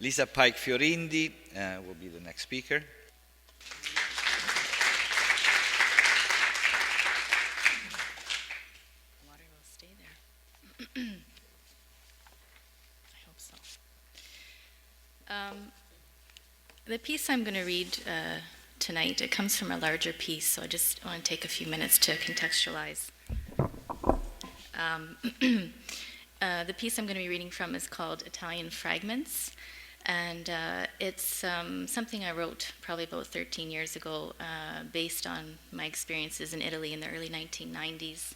Lisa Pike Fiorindi will be the next speaker. Water will stay there. I hope so. The piece I'm going to read tonight, it comes from a larger piece, so I just want to take a few minutes to contextualize. The piece I'm going to be reading from is called Italian Fragments, and it's something I wrote probably about 13 years ago based on my experiences in Italy in the early 1990s.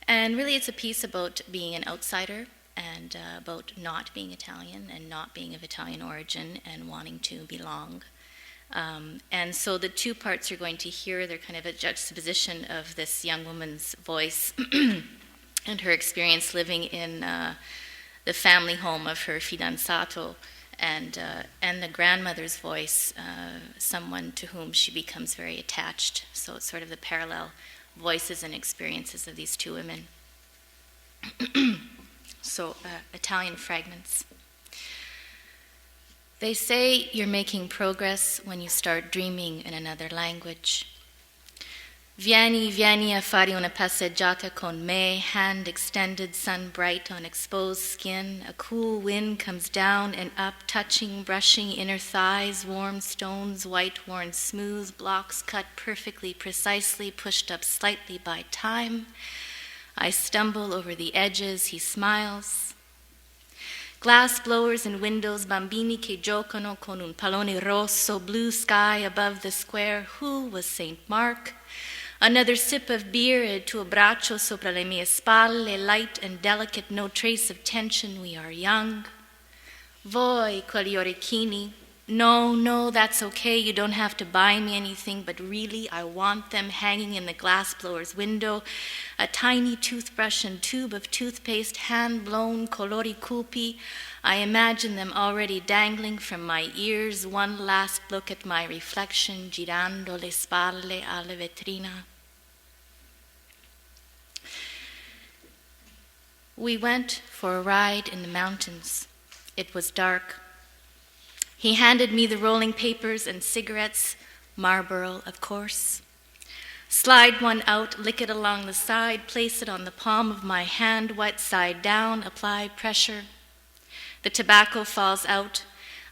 And really it's a piece about being an outsider and about not being Italian and not being of Italian origin and wanting to belong. And so the two parts you're going to hear, they're kind of a juxtaposition of this young woman's voice and her experience living in the family home of her fidanzato, and the grandmother's voice, someone to whom she becomes very attached. So it's sort of the parallel voices and experiences of these two women. So, Italian Fragments. They say you're making progress when you start dreaming in another language. Vieni, vieni a fare una passeggiata con me, hand extended, sun bright on exposed skin. A cool wind comes down and up, touching, brushing inner thighs, warm stones, white worn smooth, blocks cut perfectly, precisely, pushed up slightly by time. I stumble over the edges, he smiles. Glass blowers in windows, bambini che giocano con un pallone rosso, blue sky above the square. Who was St. Mark? Another sip of beer, il tuo braccio sopra le mie spalle, light and delicate, no trace of tension, we are young. Voi, quegli orecchini. No, that's okay, you don't have to buy me anything, but really I want them hanging in the glassblower's window. A tiny toothbrush and tube of toothpaste, hand-blown, colori cupi. I imagine them already dangling from my ears, one last look at my reflection, girando le spalle alla vetrina. We went for a ride in the mountains. It was dark. He handed me the rolling papers and cigarettes, Marlboro, of course. Slide one out, lick it along the side, place it on the palm of my hand, wet side down, apply pressure. The tobacco falls out.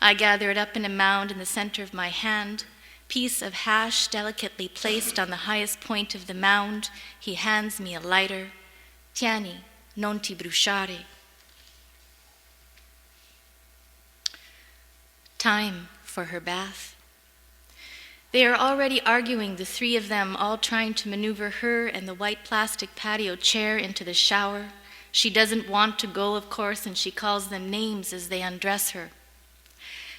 I gather it up in a mound in the center of my hand. Piece of hash delicately placed on the highest point of the mound. He hands me a lighter. Tieni, non ti bruciare. Time for her bath. They are already arguing, the three of them, all trying to maneuver her and the white plastic patio chair into the shower. She doesn't want to go, of course, and she calls them names as they undress her.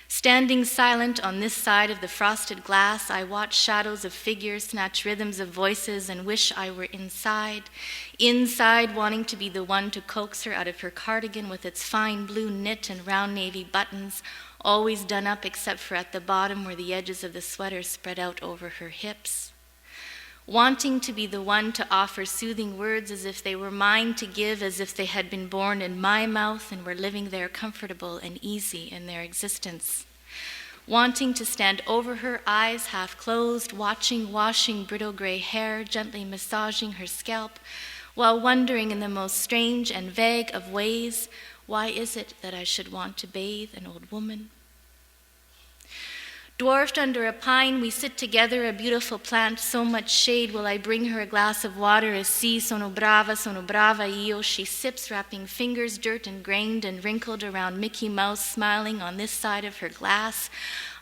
Standing silent on this side of the frosted glass, I watch shadows of figures, snatch rhythms of voices, and wish I were inside wanting to be the one to coax her out of her cardigan with its fine blue knit and round navy buttons, always done up except for at the bottom where the edges of the sweater spread out over her hips. Wanting to be the one to offer soothing words as if they were mine to give, as if they had been born in my mouth and were living there comfortable and easy in their existence. Wanting to stand over her, eyes half closed, washing brittle gray hair, gently massaging her scalp, while wondering in the most strange and vague of ways, why is it that I should want to bathe an old woman? Dwarfed under a pine, we sit together, a beautiful plant, so much shade. Will I bring her a glass of water? Si, sono brava io. She sips, wrapping fingers, dirt and grained and wrinkled around Mickey Mouse, smiling on this side of her glass,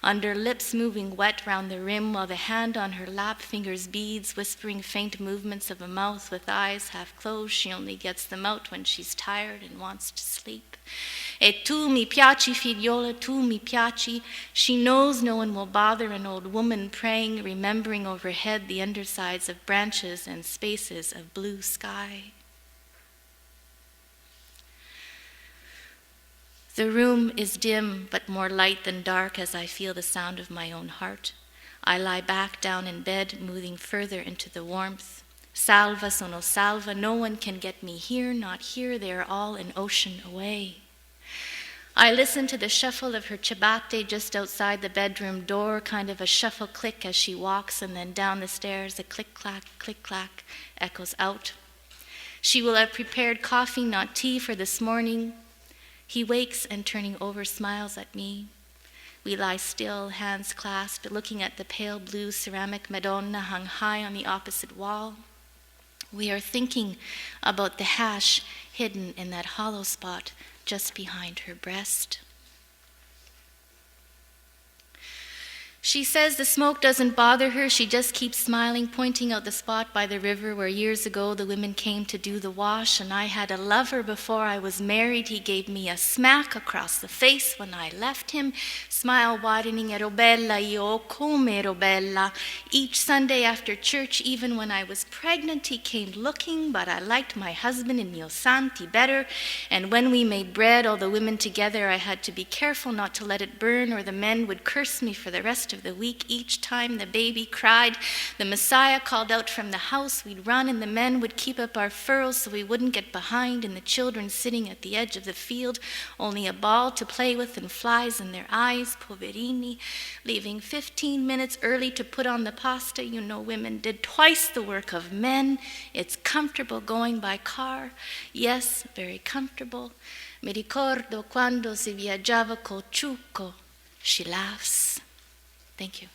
under lips moving wet round the rim, while the hand on her lap fingers beads, whispering faint movements of a mouth with eyes half closed. She only gets them out when she's tired and wants to sleep. E tu mi piaci, figliola, tu mi piaci. She knows no one will bother an old woman praying, remembering overhead the undersides of branches and spaces of blue sky. The room is dim, but more light than dark as I feel the sound of my own heart. I lie back down in bed, moving further into the warmth. Salva, sono salva, no one can get me here, not here, they are all an ocean away. I listen to the shuffle of her ciabatte just outside the bedroom door, kind of a shuffle click as she walks, and then down the stairs a click clack echoes out. She will have prepared coffee, not tea, for this morning. He wakes and turning over smiles at me. We lie still, hands clasped, looking at the pale blue ceramic Madonna hung high on the opposite wall. We are thinking about the hash hidden in that hollow spot just behind her breast. She says the smoke doesn't bother her. She just keeps smiling, pointing out the spot by the river where years ago the women came to do the wash, and I had a lover before I was married. He gave me a smack across the face when I left him, smile widening, ero bella, io come ero bella. Each Sunday after church, even when I was pregnant, he came looking, but I liked my husband in mio santi better. And when we made bread, all the women together, I had to be careful not to let it burn, or the men would curse me for the rest of the week. Each time the baby cried, the Messiah called out from the house, we'd run, and the men would keep up our furrows so we wouldn't get behind, and the children sitting at the edge of the field, only a ball to play with and flies in their eyes, poverini, leaving 15 minutes early to put on the pasta. You know, women did twice the work of men. It's comfortable going by car. Yes, very comfortable. Mi ricordo quando si viaggiava col ciucco. She laughs. Thank you.